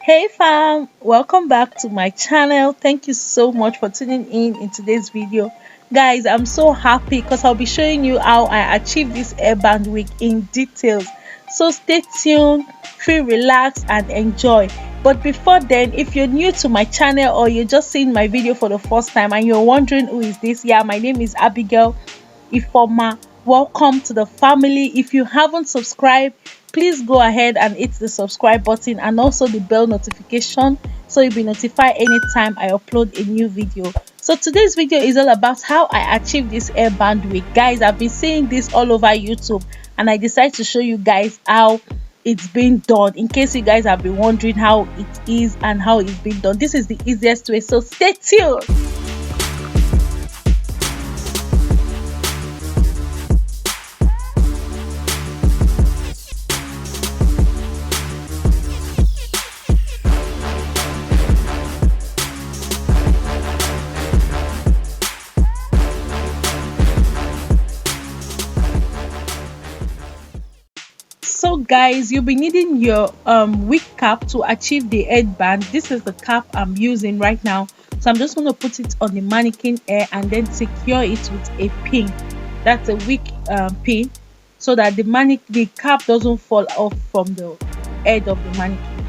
Hey fam, welcome back to my channel. Thank you so much for tuning in today's video. Guys, I'm so happy because I'll be showing you how I achieved this hairband wig in details. So stay tuned, feel relaxed and enjoy. But before then, if you're new to my channel or you're just seeing my video for the first time and you're wondering who is this, yeah, my name is Abigail IFEOMA. Welcome to the family. If you haven't subscribed, please go ahead and hit the subscribe button and also the bell notification so you'll be notified anytime I upload a new video. So today's video is all about how I achieved this hairband wig. Guys, I've been seeing this all over YouTube and I decided to show you guys how it's been done. In case you guys have been wondering how it is and how it's been done, this is the easiest way, so stay tuned. So guys, you'll be needing your wig cap to achieve the headband. This is the cap I'm using right now, so I'm just going to put it on the mannequin hair and then secure it with a pin. That's a wig pin, so that the cap doesn't fall off from the head of the mannequin.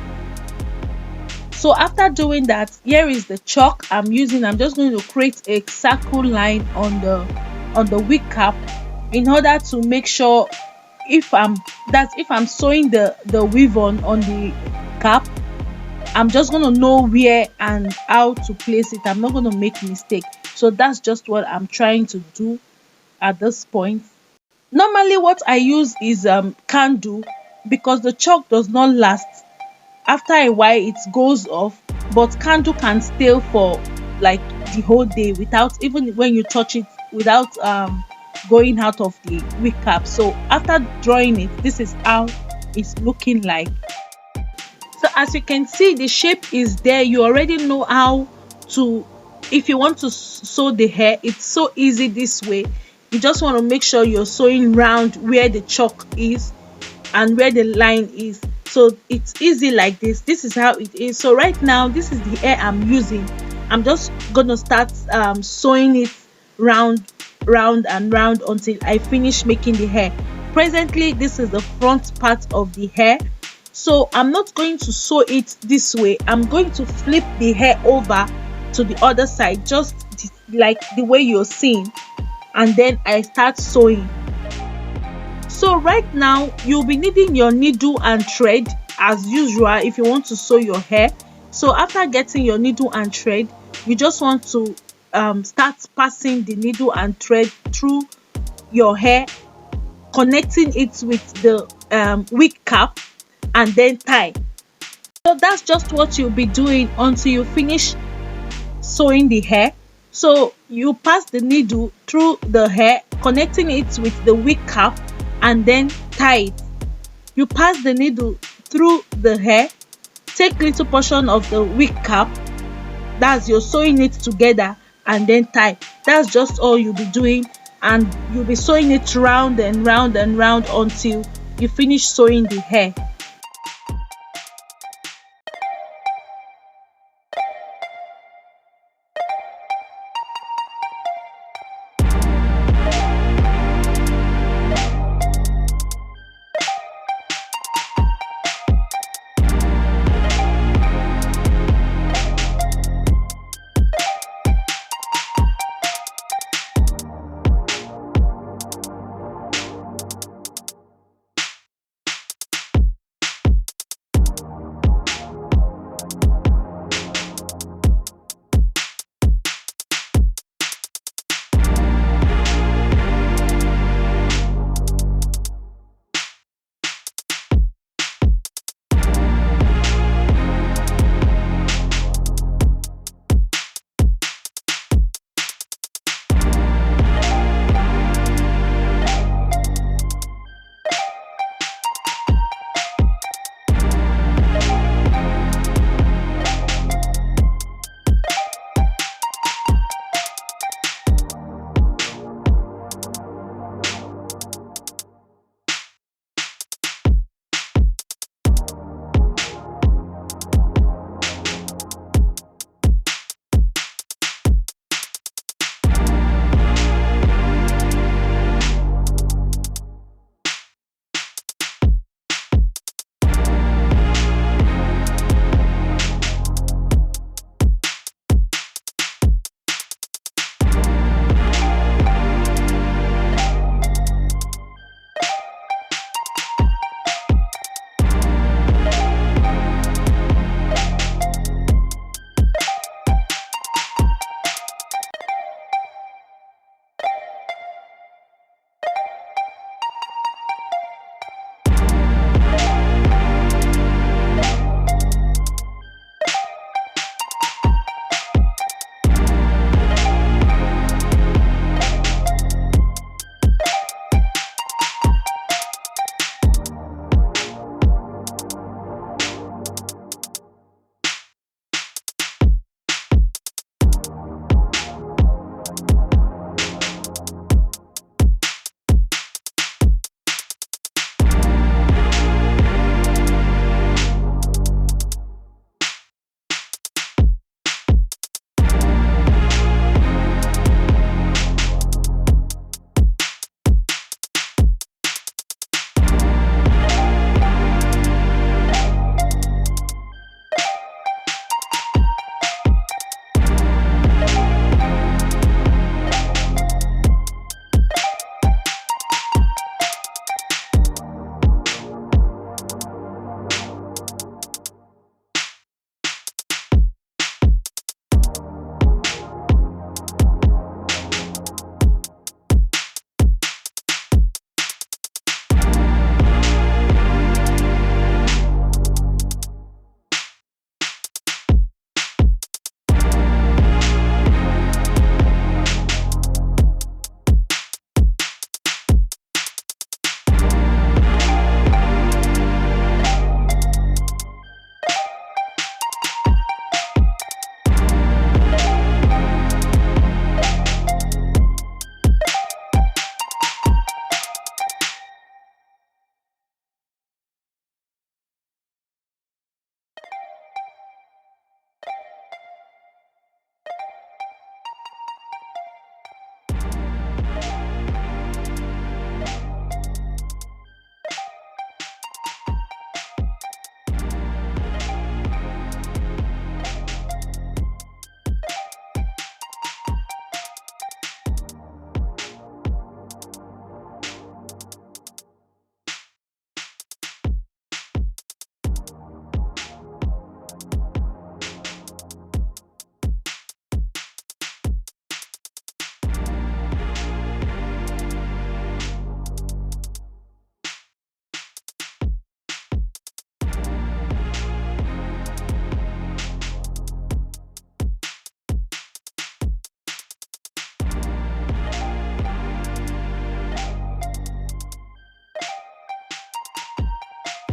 So after doing that, here is the chalk I'm using. I'm just going to create a circle line on the wig cap in order to make sure if I'm sewing the weave on the cap, I'm just gonna know where and how to place it. I'm not gonna make mistake. So that's just what I'm trying to do at this point. Normally what I use is candle, because the chalk does not last. After a while it goes off, but candle can stay for like the whole day without, even when you touch it, without going out of the wig cap. So after drawing it, this is how it's looking like. So as you can see, the shape is there. You already know how to, if you want to sew the hair, it's so easy this way. You just want to make sure you're sewing round where the chalk is and where the line is, so it's easy like this. This is how it is. So right now, this is the hair I'm using. I'm just gonna start sewing it round and round until I finish making the hair. Presently, this is the front part of the hair, so I'm not going to sew it this way. I'm going to flip the hair over to the other side, just like the way you're seeing, and then I start sewing. So right now, you'll be needing your needle and thread as usual if you want to sew your hair. So after getting your needle and thread, you just want to start passing the needle and thread through your hair, connecting it with the wig cap, and then tie. So that's just what you'll be doing until you finish sewing the hair. So you pass the needle through the hair, connecting it with the wig cap, and then tie it. You pass the needle through the hair, take little portion of the wig cap, that's you're sewing it together, and then tie. That's just all you'll be doing, and you'll be sewing it round and round and round until you finish sewing the hair.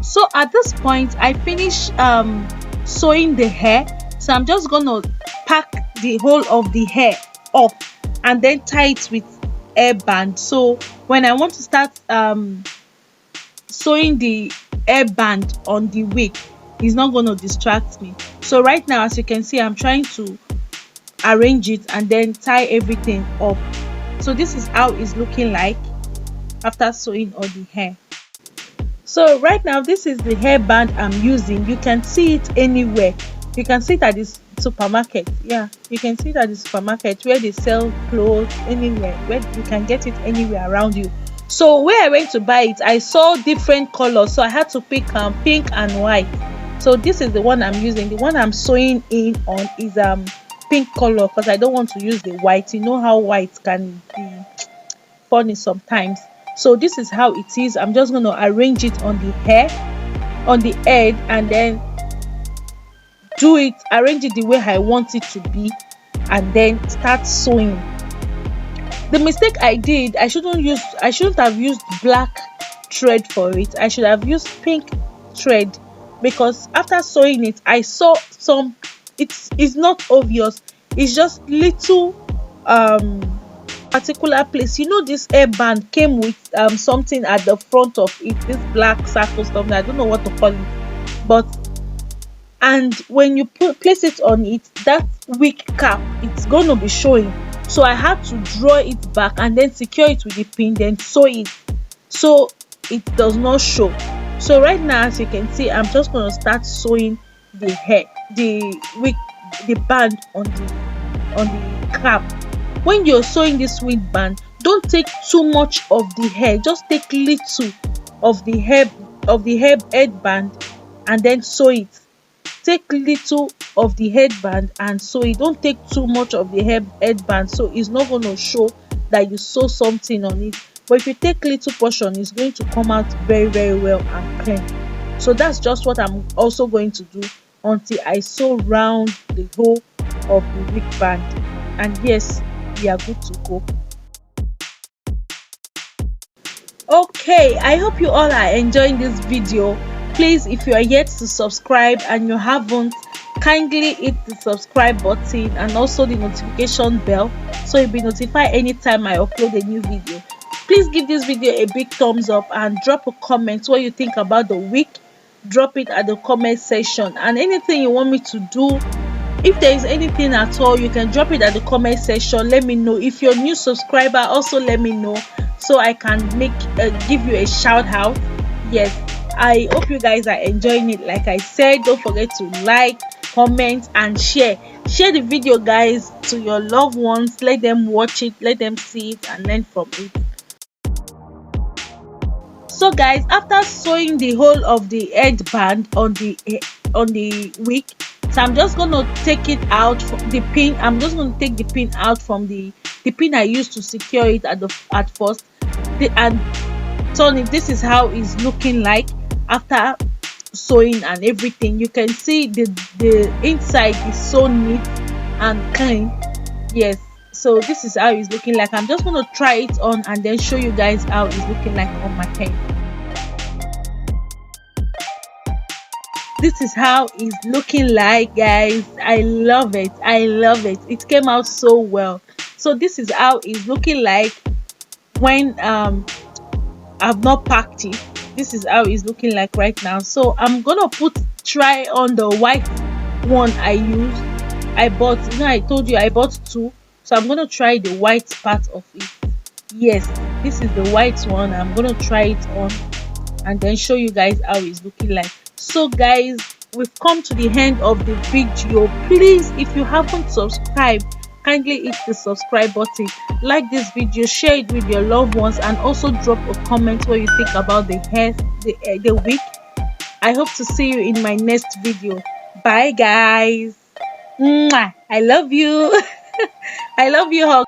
So at this point I finish sewing the hair, so I'm just gonna pack the whole of the hair up and then tie it with hairband. So when I want to start sewing the hairband on the wig, it's not going to distract me. So right now, as you can see, I'm trying to arrange it and then tie everything up. So this is how it's looking like after sewing all the hair. So right now, this is the hairband I'm using. You can see it anywhere. You can see it at the supermarket. Yeah, you can see it at the supermarket where they sell clothes, anywhere where you can get it anywhere around you. So where I went to buy it, I saw different colors, so I had to pick pink and white. So this is the one I'm using. The one I'm sewing in on is pink color, because I don't want to use the white. You know how white can be funny sometimes. So this is how it is. I'm just going to arrange it on the hair, on the head, and then arrange it the way I want it to be, and then start sewing. The mistake I did, I shouldn't have used black thread for it. I should have used pink thread, because after sewing it, I saw some, it's not obvious, it's just little particular place. You know, this hairband came with something at the front of it, this black circle stuff, I don't know what to call it, but and when you place it on it, that wig cap, it's going to be showing. So I had to draw it back and then secure it with the pin, then sew it so it does not show. So right now, as you can see, I'm just going to start sewing the hair, the wig, the band on the cap. When you're sewing this wig band, don't take too much of the hair, just take little of the hair, headband, and then sew it. Take little of the headband and sew it. Don't take too much of the headband, so it's not going to show that you sew something on it. But if you take little portion, it's going to come out very, very well and clean. So that's just what I'm also going to do until I sew round the whole of the wig band. And yes, we are good to go. Okay, I hope you all are enjoying this video. Please, if you are yet to subscribe and you haven't, kindly hit the subscribe button and also the notification bell, so you'll be notified anytime I upload a new video. Please give this video a big thumbs up and drop a comment what you think about the wig. Drop it at the comment section, and anything you want me to do, if there is anything at all, you can drop it at the comment section. Let me know. If you're a new subscriber, also let me know so I can give you a shout out. Yes, I hope you guys are enjoying it. Like I said, don't forget to like, comment, and share the video, guys, to your loved ones. Let them watch it, let them see it, and learn from it. So guys, after sewing the whole of the headband on the wig, so I'm just going to take it out from the pin. I'm just going to take the pin out from the pin I used to secure it at first, and turn it. This is how it's looking like after sewing and everything. You can see the inside is so neat and clean. Yes, so this is how it's looking like. I'm just going to try it on and then show you guys how it's looking like on my head. This is how it's looking like, guys. I love it. It came out so well. So this is how it's looking like when I've not packed it. This is how it's looking like right now. So I'm gonna try on the white one I used. I bought, I told you I bought two, so I'm gonna try the white part of it. Yes, this is the white one. I'm gonna try it on and then show you guys how it's looking like. So guys, we've come to the end of the video. Please, if you haven't subscribed, kindly hit the subscribe button, like this video, share it with your loved ones, and also drop a comment what you think about the hair, the wig. I hope to see you in my next video. Bye guys. Mwah. I love you. I love you all.